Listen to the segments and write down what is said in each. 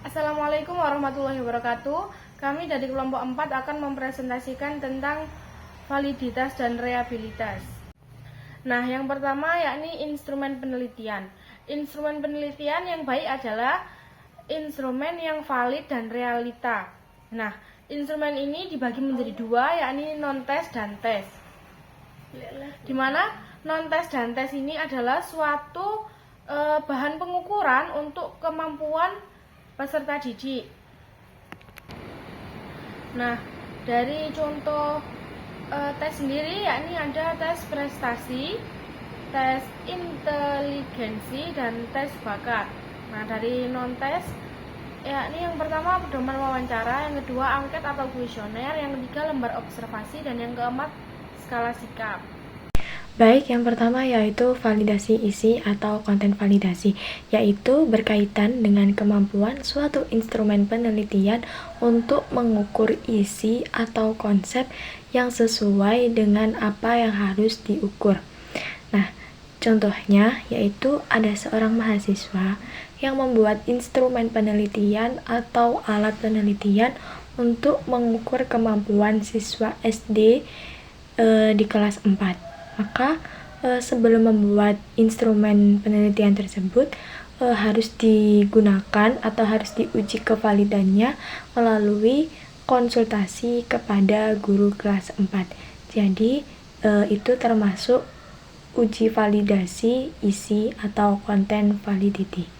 Assalamualaikum warahmatullahi wabarakatuh. Kami dari kelompok 4 akan mempresentasikan tentang validitas dan reliabilitas. Nah, yang pertama yakni instrumen penelitian. Instrumen penelitian yang baik adalah instrumen yang valid dan realita. Nah, instrumen ini dibagi menjadi dua, yakni non-tes dan tes. Di mana non-tes dan tes ini adalah suatu bahan pengukuran untuk kemampuan peserta didik. Nah, dari contoh tes sendiri yakni ada tes prestasi, tes inteligensi, dan tes bakat. Nah, dari non-tes yakni yang pertama pedoman wawancara, yang kedua angket atau kuesioner, yang ketiga lembar observasi, dan yang keempat skala sikap. Baik, yang pertama yaitu validasi isi atau konten validasi, yaitu berkaitan dengan kemampuan suatu instrumen penelitian untuk mengukur isi atau konsep yang sesuai dengan apa yang harus diukur. Nah, contohnya yaitu ada seorang mahasiswa yang membuat instrumen penelitian atau alat penelitian untuk mengukur kemampuan siswa SD di kelas 4. Maka sebelum membuat instrumen penelitian tersebut harus digunakan atau harus diuji kevalidannya melalui konsultasi kepada guru kelas 4. Jadi itu termasuk uji validasi isi atau content validity.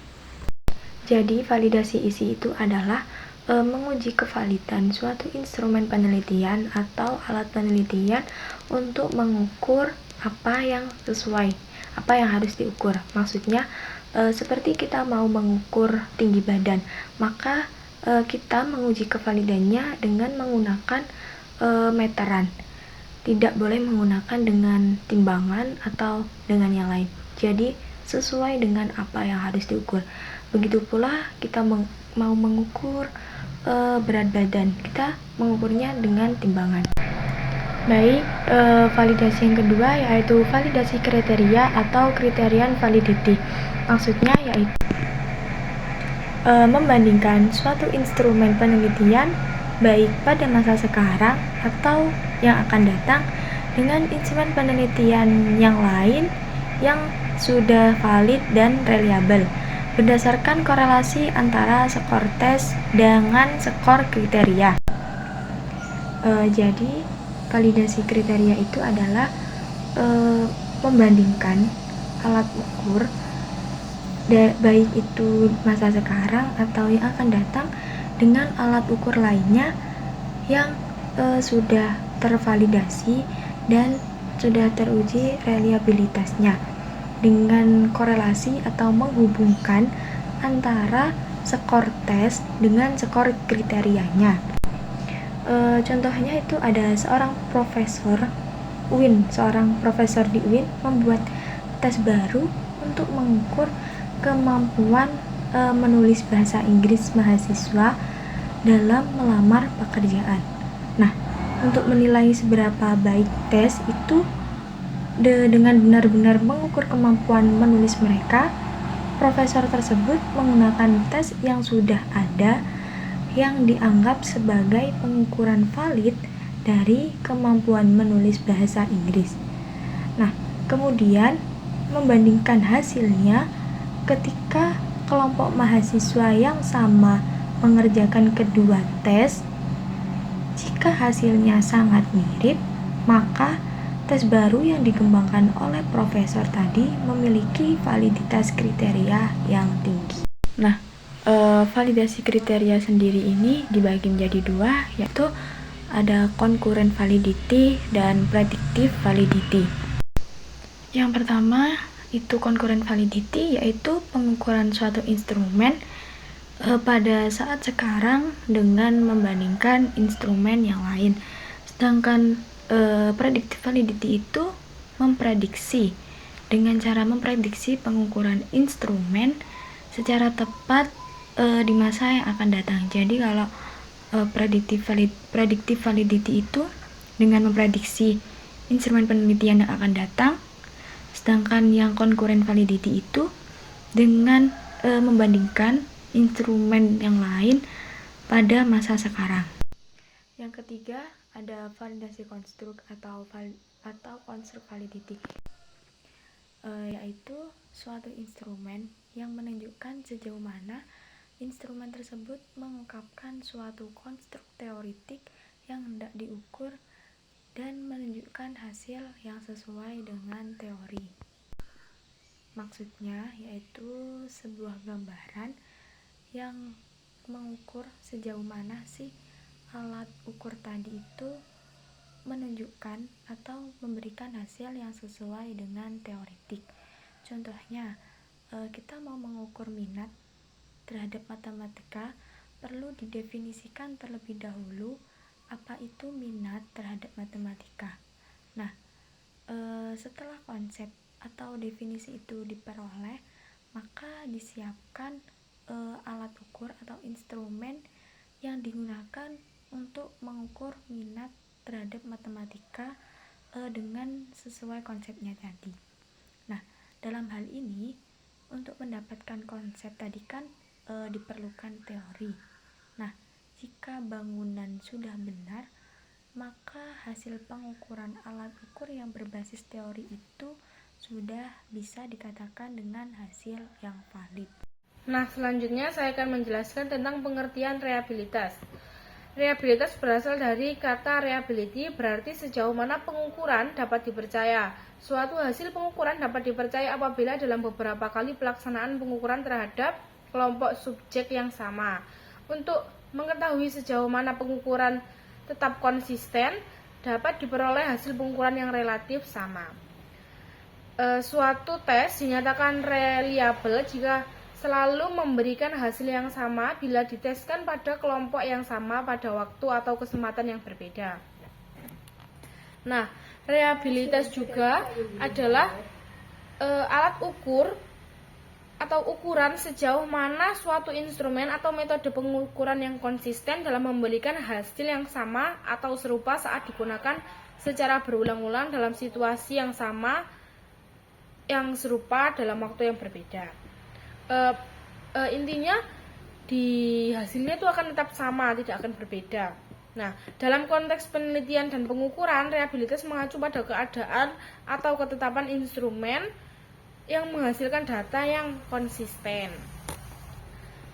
Jadi validasi isi itu adalah menguji kevalidan suatu instrumen penelitian atau alat penelitian untuk mengukur apa yang sesuai, apa yang harus diukur. Maksudnya seperti kita mau mengukur tinggi badan, maka kita menguji kevalidannya dengan menggunakan meteran. Tidak boleh menggunakan dengan timbangan atau dengan yang lain. Jadi sesuai dengan apa yang harus diukur. Begitu pula kita mau mengukur berat badan, kita mengukurnya dengan timbangan. Baik, validasi yang kedua yaitu validasi kriteria atau criterion validity. Maksudnya yaitu membandingkan suatu instrumen penelitian baik pada masa sekarang atau yang akan datang dengan instrumen penelitian yang lain yang sudah valid dan reliable berdasarkan korelasi antara skor tes dengan skor kriteria. Jadi validasi kriteria itu adalah membandingkan alat ukur baik itu masa sekarang atau yang akan datang dengan alat ukur lainnya yang sudah tervalidasi dan sudah teruji reliabilitasnya dengan korelasi atau menghubungkan antara skor tes dengan skor kriterianya. Contohnya itu ada seorang profesor UIN, seorang profesor di UIN membuat tes baru untuk mengukur kemampuan menulis bahasa Inggris mahasiswa dalam melamar pekerjaan. Nah, untuk menilai seberapa baik tes itu dengan benar-benar mengukur kemampuan menulis mereka, profesor tersebut menggunakan tes yang sudah ada yang dianggap sebagai pengukuran valid dari kemampuan menulis bahasa Inggris. Nah, kemudian membandingkan hasilnya ketika kelompok mahasiswa yang sama mengerjakan kedua tes. Jika hasilnya sangat mirip, maka tes baru yang dikembangkan oleh profesor tadi memiliki validitas kriteria yang tinggi. Nah, validasi kriteria sendiri ini dibagi menjadi dua, yaitu ada concurrent validity dan predictive validity. Yang pertama itu concurrent validity, yaitu pengukuran suatu instrumen pada saat sekarang dengan membandingkan instrumen yang lain. Sedangkan predictive validity itu memprediksi dengan cara memprediksi pengukuran instrumen secara tepat di masa yang akan datang. Jadi kalau predictive validity itu dengan memprediksi instrumen penelitian yang akan datang, sedangkan yang concurrent validity itu dengan membandingkan instrumen yang lain pada masa sekarang. Yang ketiga ada validasi konstruk atau konstruk validity, yaitu suatu instrumen yang menunjukkan sejauh mana instrumen tersebut mengungkapkan suatu konstruk teoritik yang hendak diukur dan menunjukkan hasil yang sesuai dengan teori. Maksudnya yaitu sebuah gambaran yang mengukur sejauh mana sih alat ukur tadi itu menunjukkan atau memberikan hasil yang sesuai dengan teoritik. Contohnya, kita mau mengukur minat terhadap matematika, perlu didefinisikan terlebih dahulu apa itu minat terhadap matematika. Nah, setelah konsep atau definisi itu diperoleh, maka disiapkan alat ukur atau instrumen yang digunakan untuk mengukur minat terhadap matematika dengan sesuai konsepnya tadi. Nah, dalam hal ini untuk mendapatkan konsep tadi kan diperlukan teori. Nah, jika bangunan sudah benar, maka hasil pengukuran alat ukur yang berbasis teori itu sudah bisa dikatakan dengan hasil yang valid. Nah, selanjutnya saya akan menjelaskan tentang pengertian reliabilitas. Reliabilitas berasal dari kata reliability, berarti sejauh mana pengukuran dapat dipercaya. Suatu hasil pengukuran dapat dipercaya apabila dalam beberapa kali pelaksanaan pengukuran terhadap kelompok subjek yang sama. Untuk mengetahui sejauh mana pengukuran tetap konsisten, dapat diperoleh hasil pengukuran yang relatif sama. Suatu tes dinyatakan reliable jika selalu memberikan hasil yang sama bila diteskan pada kelompok yang sama pada waktu atau kesempatan yang berbeda. Nah, reliabilitas juga adalah alat ukur atau ukuran sejauh mana suatu instrumen atau metode pengukuran yang konsisten dalam memberikan hasil yang sama atau serupa saat digunakan secara berulang-ulang dalam situasi yang sama yang serupa dalam waktu yang berbeda. Intinya di hasilnya itu akan tetap sama, tidak akan berbeda. Nah, dalam konteks penelitian dan pengukuran, reliabilitas mengacu pada keadaan atau ketetapan instrumen yang menghasilkan data yang konsisten.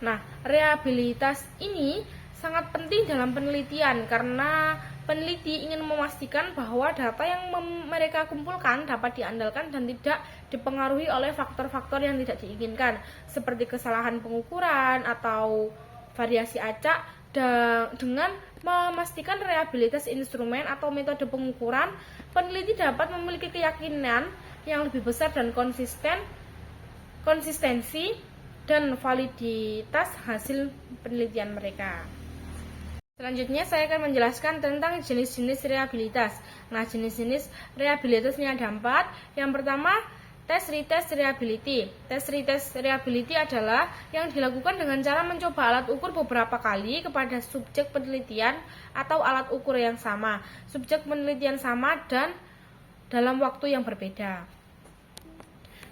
Nah, reliabilitas ini sangat penting dalam penelitian karena peneliti ingin memastikan bahwa data yang mereka kumpulkan dapat diandalkan dan tidak dipengaruhi oleh faktor-faktor yang tidak diinginkan seperti kesalahan pengukuran atau variasi acak. Dengan memastikan reliabilitas instrumen atau metode pengukuran, peneliti dapat memiliki keyakinan yang lebih besar dan konsistensi dan validitas hasil penelitian mereka. Selanjutnya saya akan menjelaskan tentang jenis-jenis reliabilitas. Nah, jenis-jenis reliabilitas ini ada 4. Yang pertama, tes retest reliability. Tes retest reliability adalah yang dilakukan dengan cara mencoba alat ukur beberapa kali kepada subjek penelitian atau alat ukur yang sama, subjek penelitian sama dan dalam waktu yang berbeda.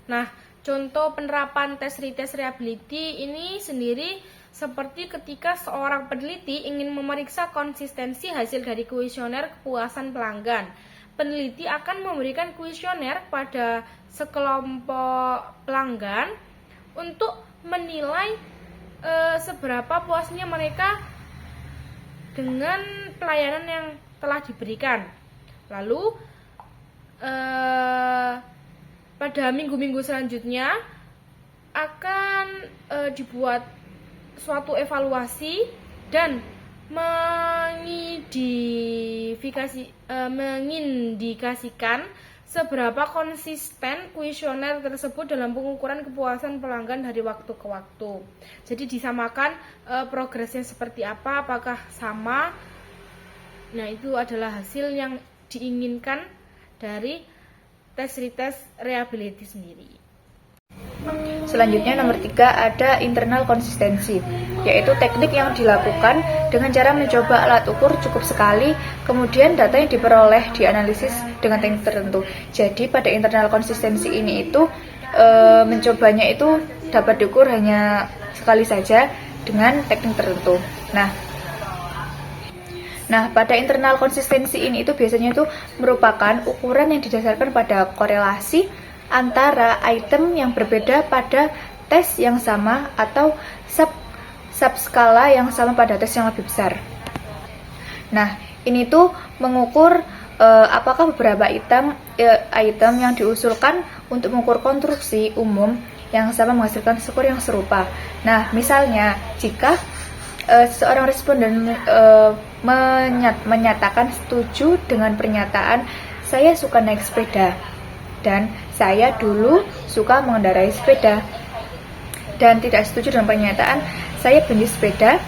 Nah, contoh penerapan tes retest reliability ini sendiri seperti ketika seorang peneliti ingin memeriksa konsistensi hasil dari kuesioner kepuasan pelanggan. Peneliti akan memberikan kuesioner pada sekelompok pelanggan untuk menilai seberapa puasnya mereka dengan pelayanan yang telah diberikan. Lalu pada minggu-minggu selanjutnya akan dibuat suatu evaluasi dan mengindikasikan seberapa konsisten kuesioner tersebut dalam pengukuran kepuasan pelanggan dari waktu ke waktu. Jadi disamakan progresnya seperti apa, apakah sama. Nah, itu adalah hasil yang diinginkan dari tes retest reliability sendiri. Selanjutnya nomor 3 ada internal konsistensi, yaitu teknik yang dilakukan dengan cara mencoba alat ukur cukup sekali, kemudian data yang diperoleh dianalisis dengan teknik tertentu. Jadi pada internal konsistensi ini itu mencobanya itu dapat diukur hanya sekali saja dengan teknik tertentu. Nah, pada internal konsistensi ini itu biasanya itu merupakan ukuran yang didasarkan pada korelasi antara item yang berbeda pada tes yang sama atau subskala yang sama pada tes yang lebih besar. Nah, ini tuh mengukur apakah beberapa item yang diusulkan untuk mengukur konstruksi umum yang sama menghasilkan skor yang serupa. Nah, misalnya jika seorang responden menyatakan setuju dengan pernyataan saya suka naik sepeda dan saya dulu suka mengendarai sepeda, dan tidak setuju dengan pernyataan saya benci sepeda,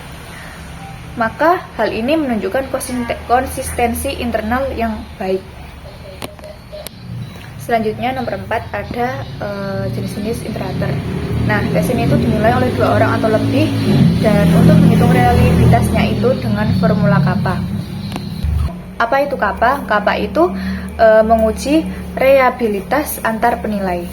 maka hal ini menunjukkan konsistensi internal yang baik. Selanjutnya nomor 4 ada jenis-jenis iterator. Nah, tes ini itu dinilai oleh 2 orang atau lebih, dan untuk menghitung reliabilitasnya itu dengan formula kappa. Apa itu kappa? Kappa itu menguji reliabilitas antar penilai.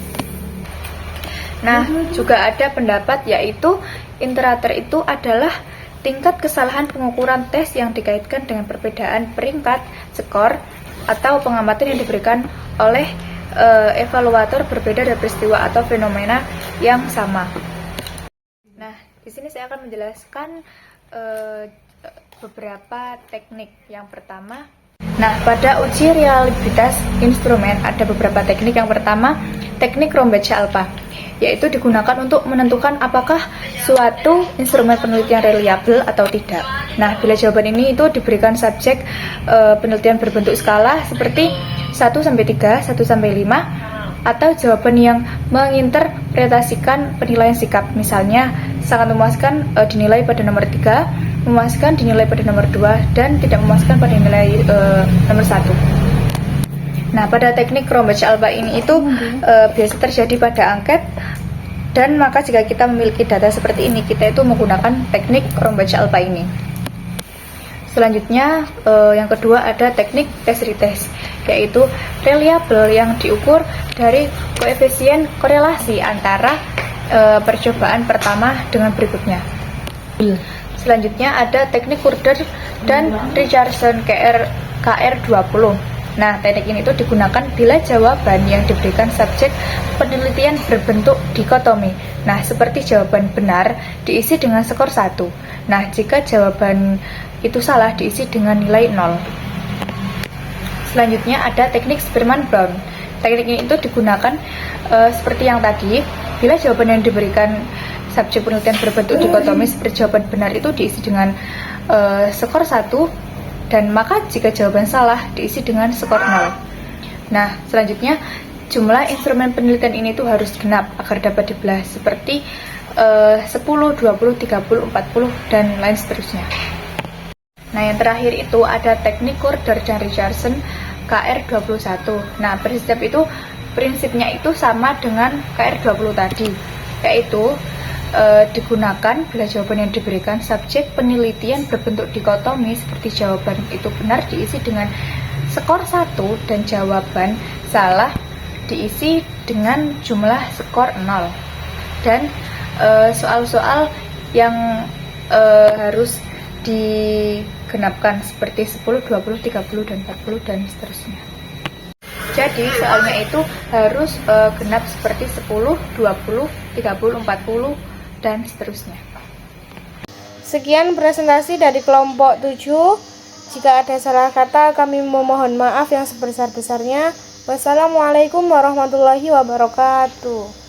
Nah, juga ada pendapat yaitu iterator itu adalah tingkat kesalahan pengukuran tes yang dikaitkan dengan perbedaan peringkat, skor, atau pengamatan yang diberikan oleh evaluator berbeda dari peristiwa atau fenomena yang sama. Nah, di sini saya akan menjelaskan beberapa teknik. Yang pertama, pada uji reliabilitas instrumen ada beberapa teknik. Yang pertama, teknik Rombacha alpha, yaitu digunakan untuk menentukan apakah suatu instrumen penelitian reliable atau tidak. Nah, bila jawaban ini itu diberikan subjek penelitian berbentuk skala seperti 1-3, 1-5, atau jawaban yang menginterpretasikan penilaian sikap. Misalnya, sangat memuaskan dinilai pada nomor 3, memuaskan dinilai pada nomor 2, dan tidak memuaskan pada nilai nomor 1. Nah, pada teknik Rombacha alpha ini itu biasa terjadi pada angket, dan maka jika kita memiliki data seperti ini, kita itu menggunakan teknik Rombacha alpha ini. Selanjutnya yang kedua ada teknik test retest, yaitu reliable yang diukur dari koefisien korelasi antara percobaan pertama dengan berikutnya. Selanjutnya ada teknik Kurder dan Richardson KR20. Nah, teknik ini itu digunakan bila jawaban yang diberikan subjek penelitian berbentuk dikotomi. Nah, seperti jawaban benar diisi dengan skor 1. Nah, jika jawaban itu salah diisi dengan nilai 0. Selanjutnya ada teknik Spearman-Brown. Teknik ini itu digunakan seperti yang tadi, bila jawaban yang diberikan subjek penelitian berbentuk dikotomi seperti jawaban benar itu diisi dengan skor 1, dan maka jika jawaban salah diisi dengan skor 0. Nah, selanjutnya jumlah instrumen penelitian ini tuh harus genap agar dapat dibelah seperti 10, 20, 30, 40, dan lain seterusnya. Nah, yang terakhir itu ada teknik Kurder dan Richardson KR21. Nah, prinsipnya itu sama dengan KR20 tadi, yaitu digunakan bila jawaban yang diberikan subjek penelitian berbentuk dikotomi seperti jawaban itu benar diisi dengan skor 1 dan jawaban salah diisi dengan jumlah skor 0. Dan soal-soal yang harus digenapkan seperti 10, 20, 30, dan 40, dan seterusnya. Jadi soalnya itu harus genap seperti 10, 20, 30, 40, dan seterusnya. Sekian presentasi dari kelompok 7. Jika ada salah kata, kami memohon maaf yang sebesar-besarnya. Wassalamualaikum warahmatullahi wabarakatuh.